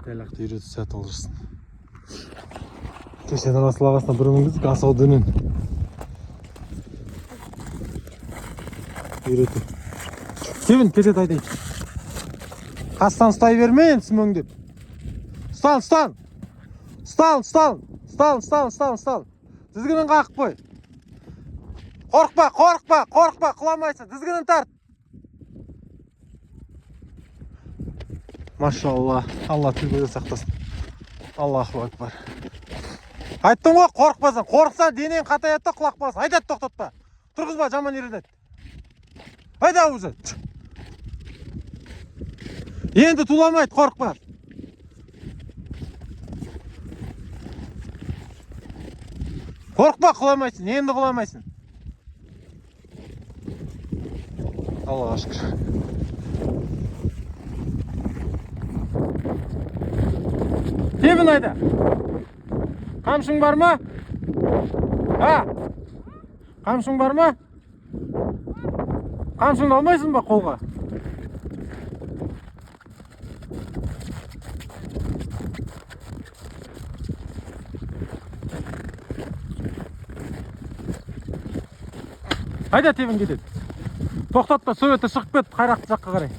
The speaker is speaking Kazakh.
Дәліқті үйреті сәт алырсың. Кешеден асыл ағасына бір мінгіздік, асау дөнен. Үйреті. Кевін, кетет айдай. Қастан ұстай бермейін, сүмөңдеп. Ұстал. Дізгінін қақып қой. Қорқпа, құламайсың. Дізгінін тарт. Машалла, Алла тілбеді сақтасын. Аллаху акбар. Айттың ғой, қорқпасын. Қорқсан, денең қатаятта құлақ басын. Айдат, тоқтатпа. Тұрғызба, жаман ерінет. Айда өзі. Енді туламайды, қорқпа. Қорқпа, құламайсың. Енді құламайсың. Аллаға шүкір. Кебін айда. Қамшың бар ма? Қамшың бар ма? Қамшыңды алмайсың ба қолға? Айда тебін кетеді. Тоқтатта сөйті шығып кет, қайрақты жаққа қарай.